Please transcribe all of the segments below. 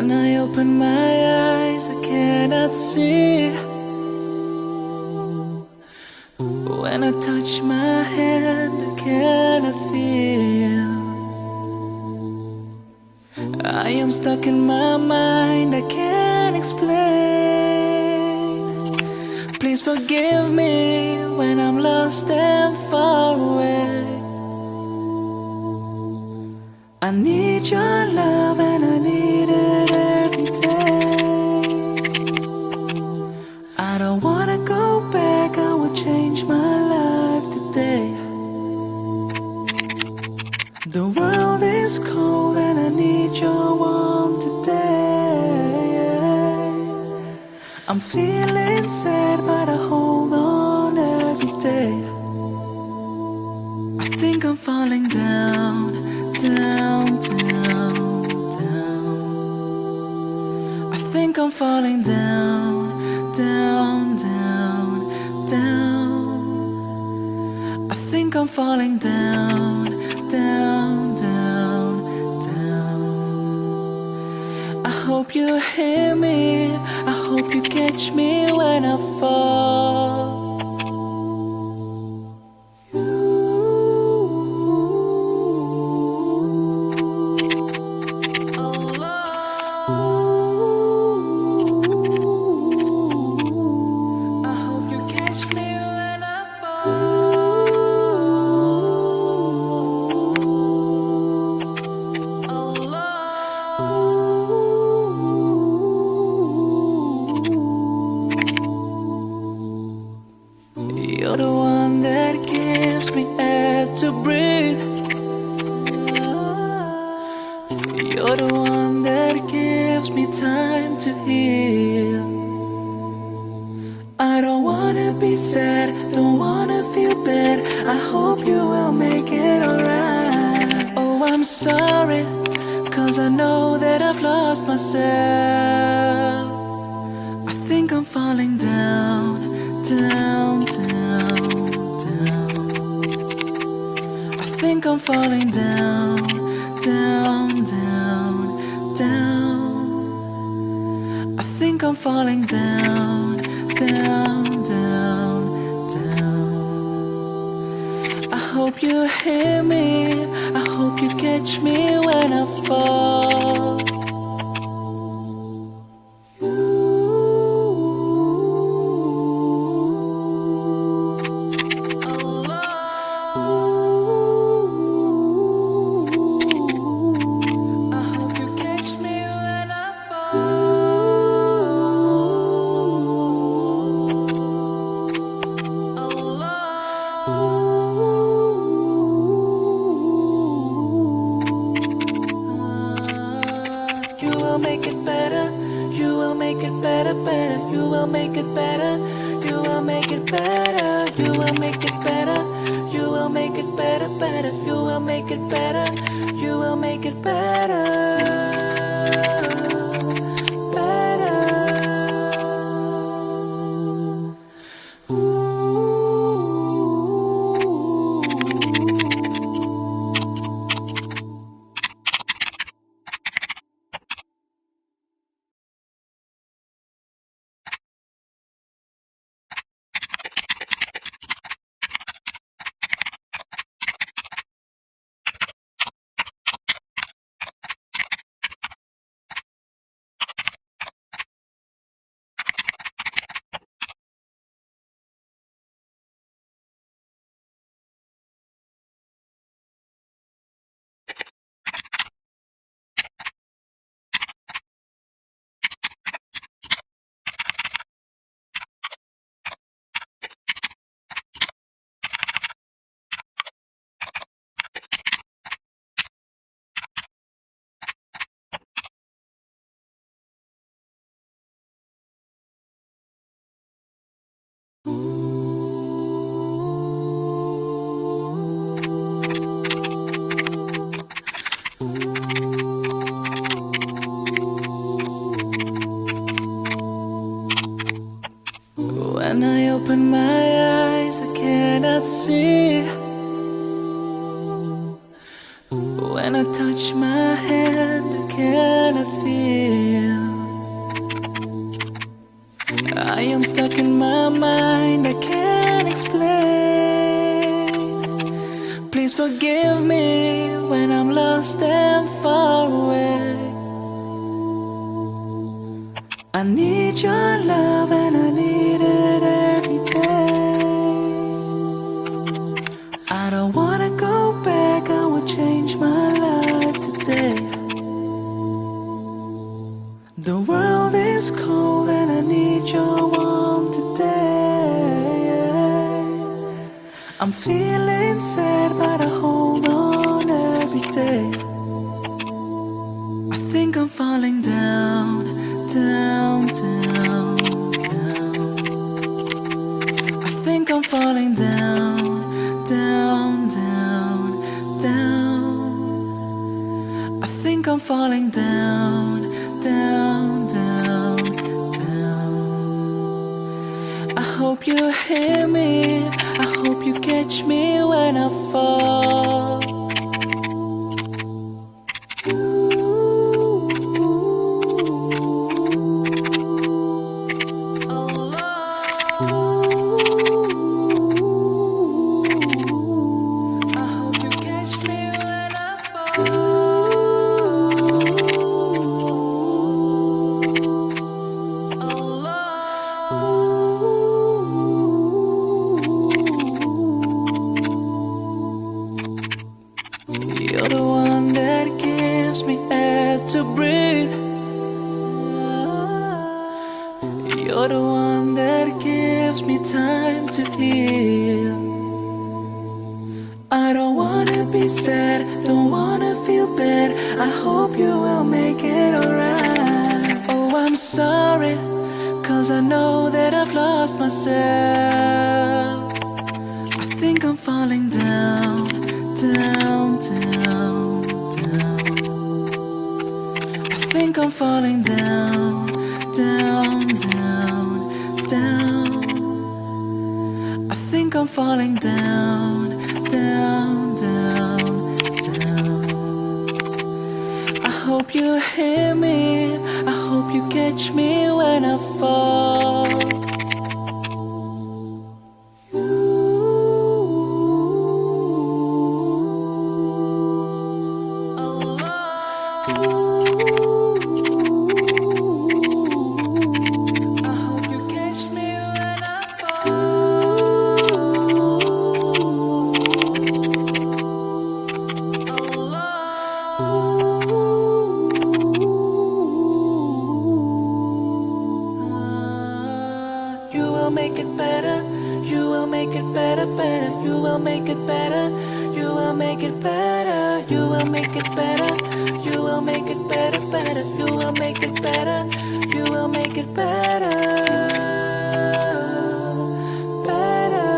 When I open my eyes, I cannot see. When I touch my hand, I cannot feel. I am stuck in my mind, I can't explain. Please forgive me when I'm lost and far away. I need your love and I need it every day. I don't wanna go back, I will change my life today. The world is cold and I need your warmth today. I'm feeling sad but I hold on every day. I think I'm falling down, down, down, down. I think I'm falling down, down, down, down. I think I'm falling down, down, down, down. I hope you hear me, I hope you catch me when I fall. You're the one that gives me air to breathe. You're the one that gives me time to heal. I don't wanna be sad, don't wanna feel bad. I hope you will make it alright. Oh, I'm sorry, 'cause I know that I've lost myself. I think I'm falling down, down, down, down. I think I'm falling down, down, down, down. I think I'm falling down, down, down, down. I hope you hear me, I hope you catch me when I fall. You will make it better, you will make it better, better. You will make it better, you will make it better, you will make it better, you will make it better, better. You will make it better, you will make it better. forgive me when I'm lost and far away. I need your love and I need it every day. I don't wanna go back, I will change my life today. The world is cold and I need your warmth today. I'm feeling sad but I hold on every day. I think I'm falling down, down, down, down. I think I'm falling down, down, down, down. I think I'm falling down, down, down, down. I hope you hear me, I hope you catch me when I fall. You're the one that gives me air to breathe. You're the one that gives me time to heal. I don't wanna be sad, don't wanna feel bad. I hope you will make it alright. Oh, I'm sorry, 'cause I know that I've lost myself. I think I'm falling down, down, down, down. I think I'm falling down, down, down, down. I think I'm falling down, down, down, down. I hope you hear me, I hope you catch me when I fall. Make it better, you will make it better, better. You will make it better, you will make it better, you will make it better, you will make it better, better. You will make it better, you will make it better, better.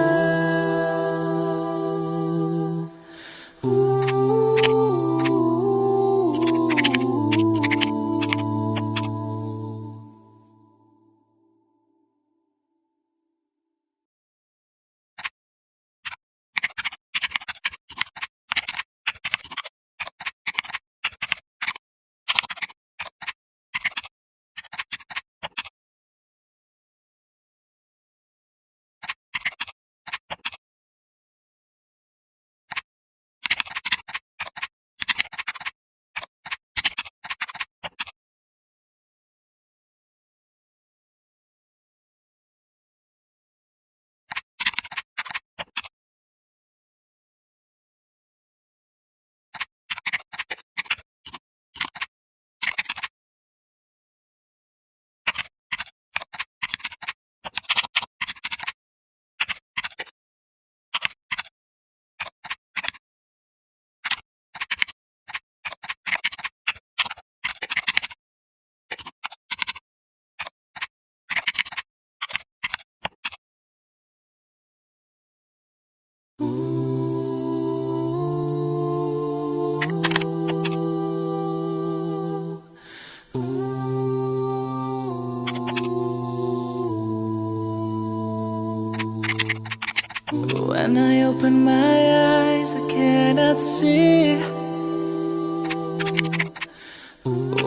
When I open my eyes, I cannot see.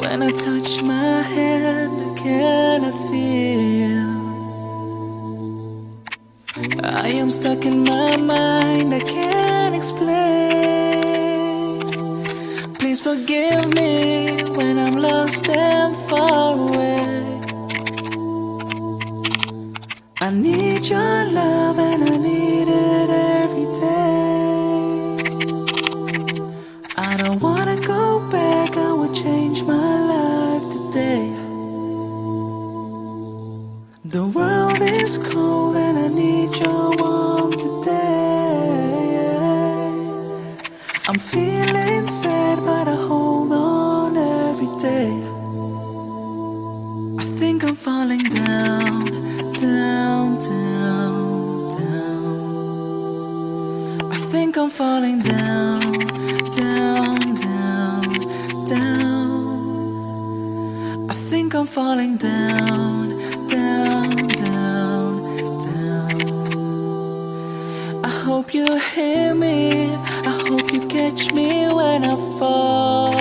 When I touch my hand, I cannot feel. I am stuck in my mind, I can't explain. forgive me when I'm lost and far away. I need your love and I need it every day. I don't wanna go back, I would change my life today. The world is cold and I need your warmth today. I'm feeling sad but I hold on every day. I think I'm falling down, down, down, down. I think I'm falling down, down, down, down. I think I'm falling down, down, down, down. I hope you hear me, I hope you catch me when I fall.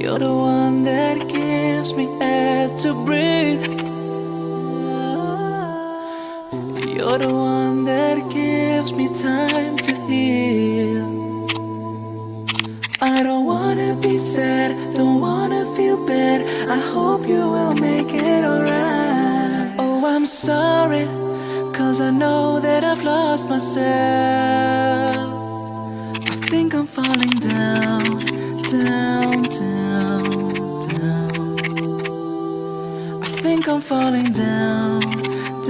You're the one that gives me air to breathe. You're the one that gives me time to heal. I don't wanna be sad, don't wanna feel bad. I hope you will make it alright. Oh, I'm sorry, 'cause I know that I've lost myself. I think I'm falling down, down, down, down. I think I'm falling down,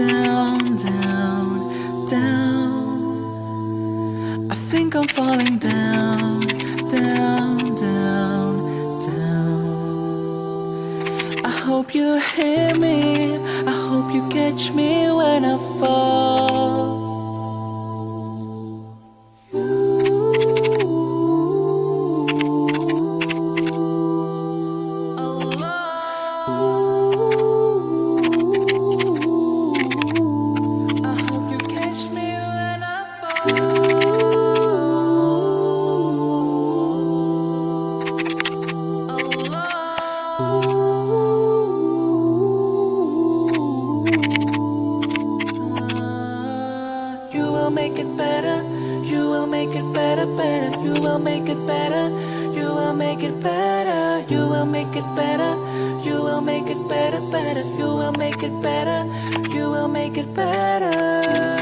down, down, down. I think I'm falling down, down, down, down. I hope you hear me, I hope you catch me when I fall. Make it better, you will make it better, better. You will make it better, you will make it better, you will make it better, you will make it better, better. You will make it better, you will make it better.